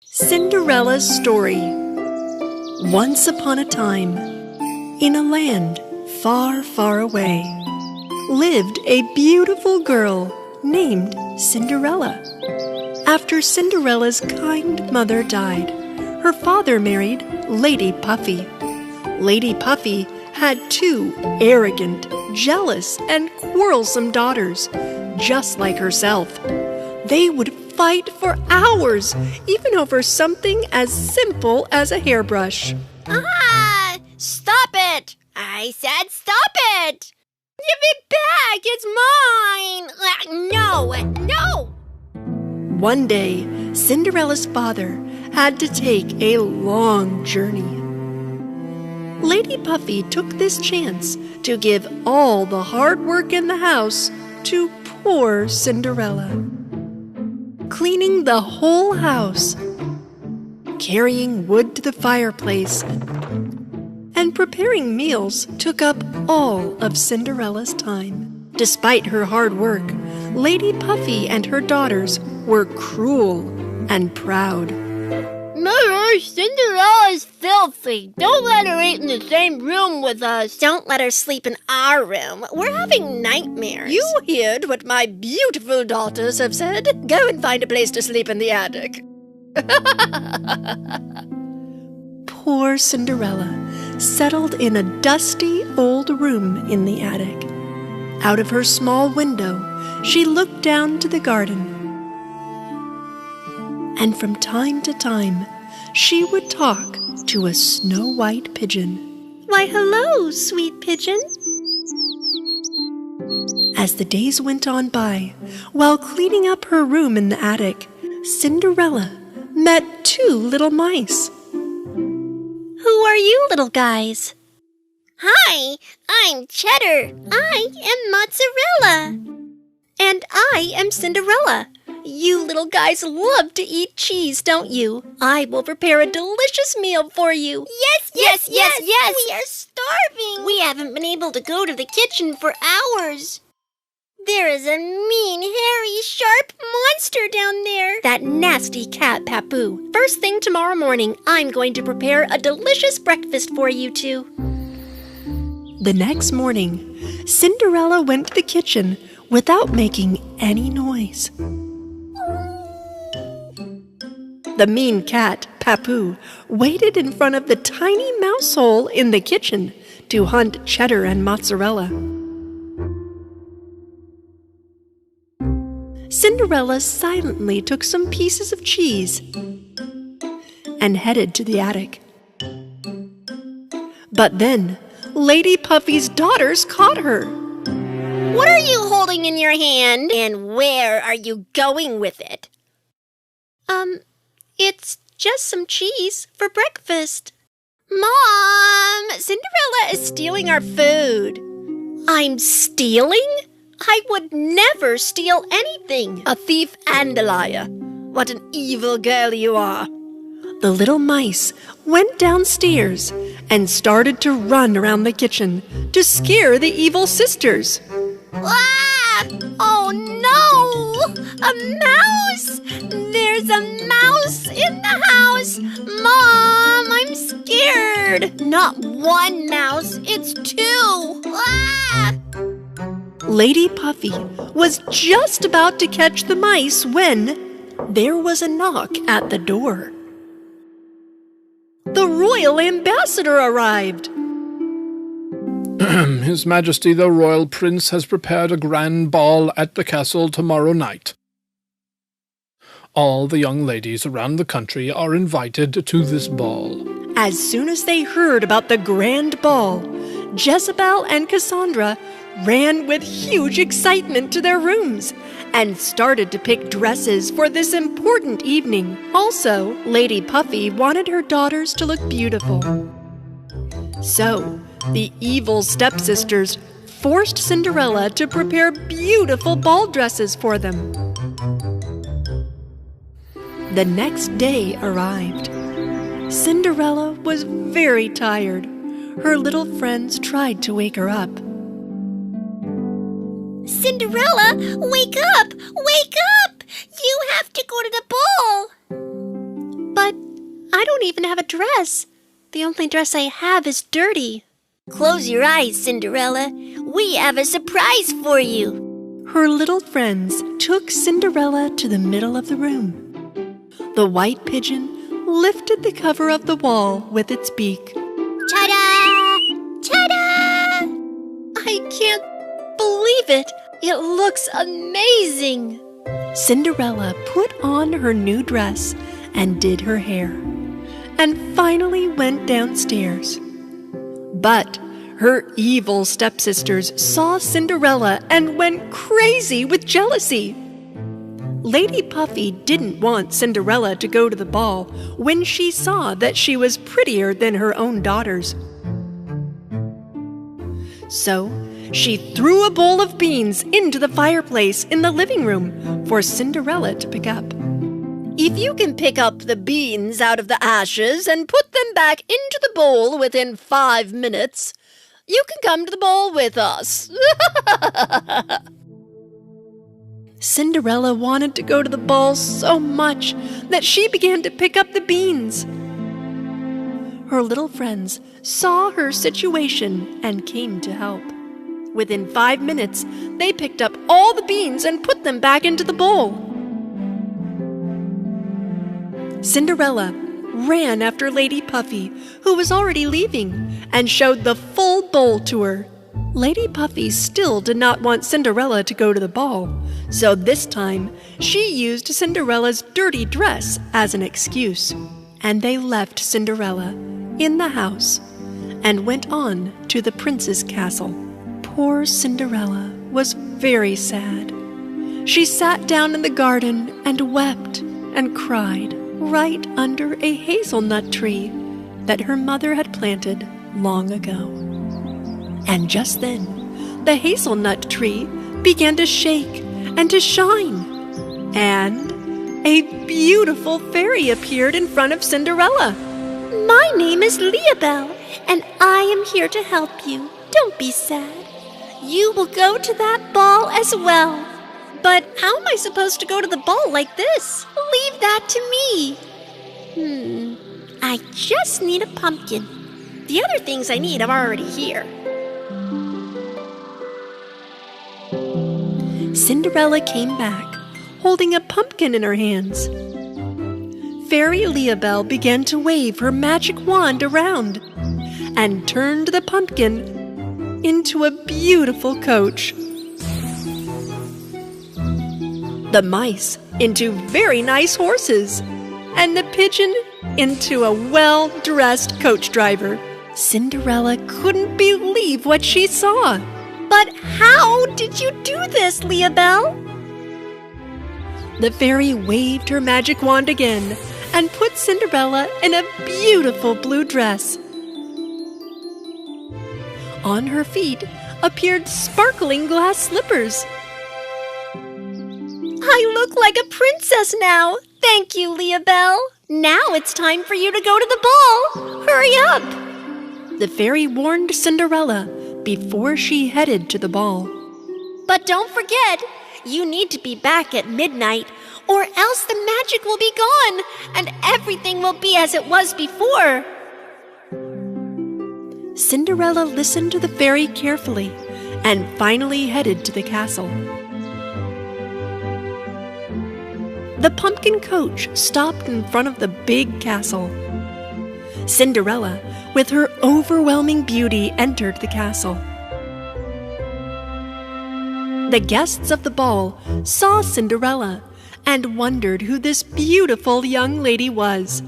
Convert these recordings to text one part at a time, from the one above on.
Cinderella's Story. Once upon a time, in a land far, far away, lived a beautiful girl named Cinderella. After Cinderella's kind mother died, her father married Lady Puffy. Lady Puffy had two arrogant, jealous, and quarrelsome daughters, just like herself. They would fight for hours, even over something as simple as a hairbrush. Ah! Stop it! I said stop it! Give it back! It's mine! No! One day, Cinderella's father had to take a long journey. Lady Puffy took this chance to give all the hard work in the house to poor Cinderella. Cleaning the whole house, carrying wood to the fireplace, and preparing meals took up all of Cinderella's time. Despite her hard work, Lady Puffy and her daughters were cruel and proud. Mother, Cinderella is filthy. Don't let her eat in the same room with us. Don't let her sleep in our room. We're having nightmares. You heard what my beautiful daughters have said. Go and find a place to sleep in the attic. Poor Cinderella settled in a dusty old room in the attic. Out of her small window, she looked down to the garden. And from time to time, she would talk to a snow-white pigeon. Why, hello, sweet pigeon. As the days went on by, while cleaning up her room in the attic, Cinderella met two little mice. Who are you little guys? Hi, I'm Cheddar. I am Mozzarella. And I am Cinderella. You little guys love to eat cheese, don't you? I will prepare a delicious meal for you. Yes. We are starving. We haven't been able to go to the kitchen for hours. There is a mean, hairy, sharp monster down there. That nasty cat, Papu. First thing tomorrow morning, I'm going to prepare a delicious breakfast for you two. The next morning, Cinderella went to the kitchen without making any noise. The mean cat, Papu, waited in front of the tiny mouse hole in the kitchen to hunt Cheddar and Mozzarella. Cinderella silently took some pieces of cheese and headed to the attic. But then, Lady Puffy's daughters caught her. What are you holding in your hand? And where are you going with it? It's just some cheese for breakfast. Mom! Cinderella is stealing our food. I'm stealing? I would never steal anything. A thief and a liar. What an evil girl you are. The little mice went downstairs and started to run around the kitchen to scare the evil sisters. Ah! Oh no! A mouse! There's a mouse in the house! Mom, I'm scared! Not one mouse, it's two! Ah! Lady Puffy was just about to catch the mice when there was a knock at the door. The royal ambassador arrived. His Majesty the Royal Prince has prepared a grand ball at the castle tomorrow night. All the young ladies around the country are invited to this ball. As soon as they heard about the grand ball, Jezebel and Cassandra ran with huge excitement to their rooms and started to pick dresses for this important evening. Also, Lady Puffy wanted her daughters to look beautiful. So, the evil stepsisters forced Cinderella to prepare beautiful ball dresses for them. The next day arrived. Cinderella was very tired. Her little friends tried to wake her up. Cinderella, wake up! Wake up! You have to go to the ball! don't even have a dress. The only dress I have is dirty. Close your eyes, Cinderella. We have a surprise for you. Her little friends took Cinderella to the middle of the room. The white pigeon lifted the cover of the wall with its beak. Ta-da! Ta-da! I can't believe it. It looks amazing. Cinderella put on her new dress and did her hair, and finally went downstairs. But her evil stepsisters saw Cinderella and went crazy with jealousy. Lady Puffy didn't want Cinderella to go to the ball when she saw that she was prettier than her own daughters. So she threw a bowl of beans into the fireplace in the living room for Cinderella to pick up. If you can pick up the beans out of the ashes and put them back into the bowl within 5 minutes, you can come to the ball with us. Cinderella wanted to go to the ball so much that she began to pick up the beans. Her little friends saw her situation and came to help. Within 5 minutes, they picked up all the beans and put them back into the bowl. Cinderella ran after Lady Puffy, who was already leaving, and showed the full bowl to her. Lady Puffy still did not want Cinderella to go to the ball, so this time she used Cinderella's dirty dress as an excuse. And they left Cinderella in the house and went on to the prince's castle. Poor Cinderella was very sad. She sat down in the garden and wept and cried right under a hazelnut tree that her mother had planted long ago. And just then, the hazelnut tree began to shake and to shine, and a beautiful fairy appeared in front of Cinderella. My name is Leabelle, and I am here to help you. Don't be sad. You will go to that ball as well. But how am I supposed to go to the ball like this? Leave that to me. I just need a pumpkin. The other things I need are already here. Cinderella came back, holding a pumpkin in her hands. Fairy Leabelle began to wave her magic wand around and turned the pumpkin into a beautiful coach. The mice into very nice horses, and the pigeon into a well-dressed coach driver. Cinderella couldn't believe what she saw. But how did you do this, Leabelle? The fairy waved her magic wand again and put Cinderella in a beautiful blue dress. On her feet appeared sparkling glass slippers. I look like a princess now. Thank you, Leabelle. Now it's time for you to go to the ball. Hurry up. The fairy warned Cinderella before she headed to the ball. But don't forget, you need to be back at midnight, or else the magic will be gone, and everything will be as it was before. Cinderella listened to the fairy carefully and finally headed to the castle. The pumpkin coach stopped in front of the big castle. Cinderella, with her overwhelming beauty, entered the castle. The guests of the ball saw Cinderella and wondered who this beautiful young lady was.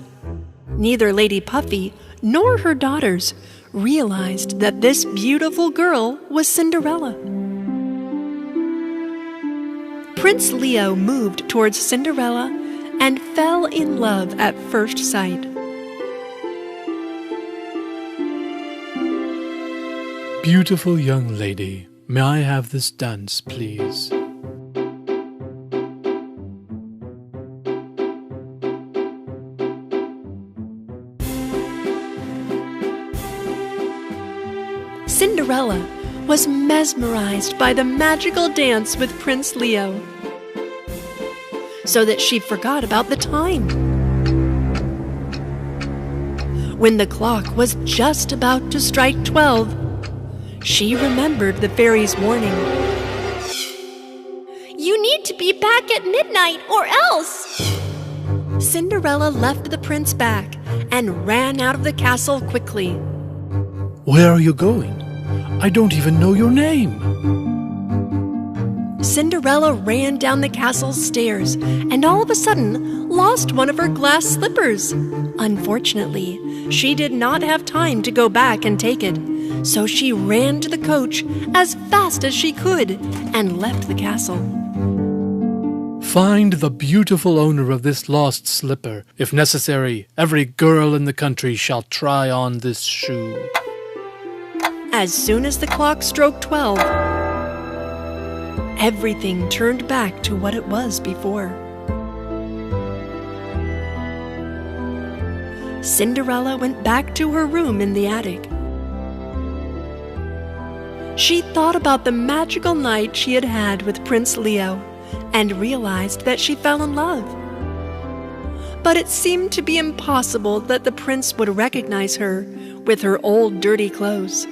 Neither Lady Puffy nor her daughters realized that this beautiful girl was Cinderella. Prince Leo moved towards Cinderella and fell in love at first sight. Beautiful young lady, may I have this dance, please? Cinderella was mesmerized by the magical dance with Prince Leo, so that she forgot about the time. When the clock was just about to strike 12, she remembered the fairy's warning. You need to be back at midnight or else. Cinderella left the prince back and ran out of the castle quickly. Where are you going? I don't even know your name. Cinderella ran down the castle's stairs and all of a sudden lost one of her glass slippers. Unfortunately, she did not have time to go back and take it, so she ran to the coach as fast as she could and left the castle. Find the beautiful owner of this lost slipper. If necessary, every girl in the country shall try on this shoe. As soon as the clock struck 12, everything turned back to what it was before. Cinderella went back to her room in the attic. She thought about the magical night she had had with Prince Leo and realized that she fell in love. But it seemed to be impossible that the prince would recognize her with her old dirty clothes.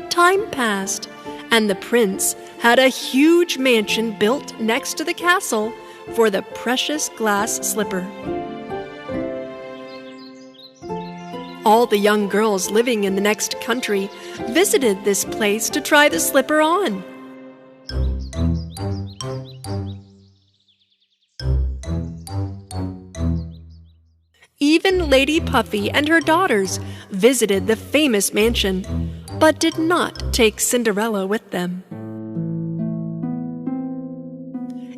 Time passed, and the prince had a huge mansion built next to the castle for the precious glass slipper. All the young girls living in the next country visited this place to try the slipper on. Even Lady Puffy and her daughters visited the famous mansion, but did not take Cinderella with them.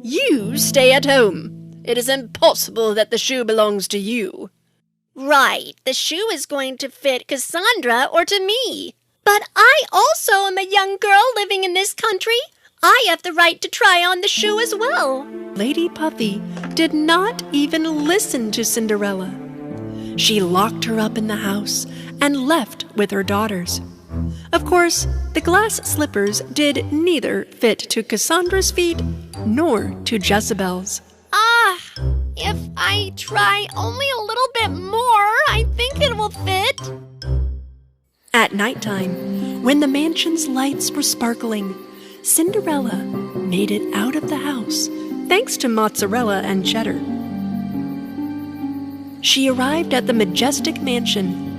You stay at home. It is impossible that the shoe belongs to you. Right, the shoe is going to fit Cassandra or to me. But I also am a young girl living in this country. I have the right to try on the shoe as well. Lady Puffy did not even listen to Cinderella. She locked her up in the house and left with her daughters. Of course, the glass slippers did neither fit to Cassandra's feet nor to Jezebel's. If I try only a little bit more, I think it will fit. At nighttime, when the mansion's lights were sparkling, Cinderella made it out of the house, thanks to mozzarella and cheddar. She arrived at the majestic mansion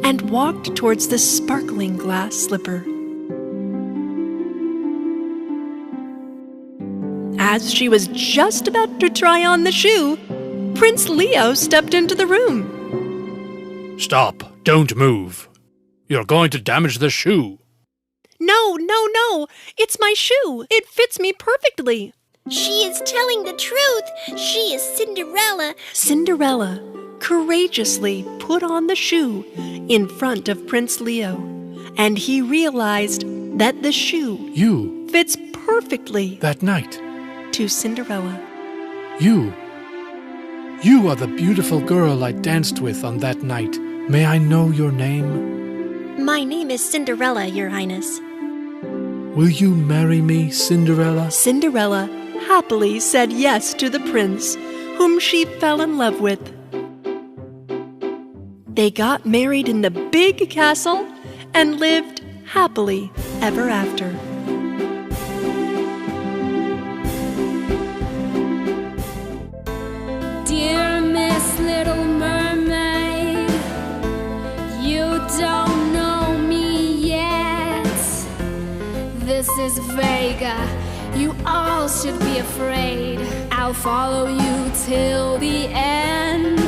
and walked towards the sparkling glass slipper. As she was just about to try on the shoe, Prince Leo stepped into the room. Stop! Don't move! You're going to damage the shoe. No! It's my shoe! It fits me perfectly! She is telling the truth. She is Cinderella. Cinderella courageously put on the shoe in front of Prince Leo, and he realized that the shoe fits perfectly that night to Cinderella. You are the beautiful girl I danced with on that night. May I know your name? My name is Cinderella, Your Highness. Will you marry me, Cinderella? Cinderella happily said yes to the prince, whom she fell in love with. They got married in the big castle and lived happily ever after. Dear Miss Little Mermaid, you don't know me yet. This is Vega, you all should be afraid. I'll follow you till the end.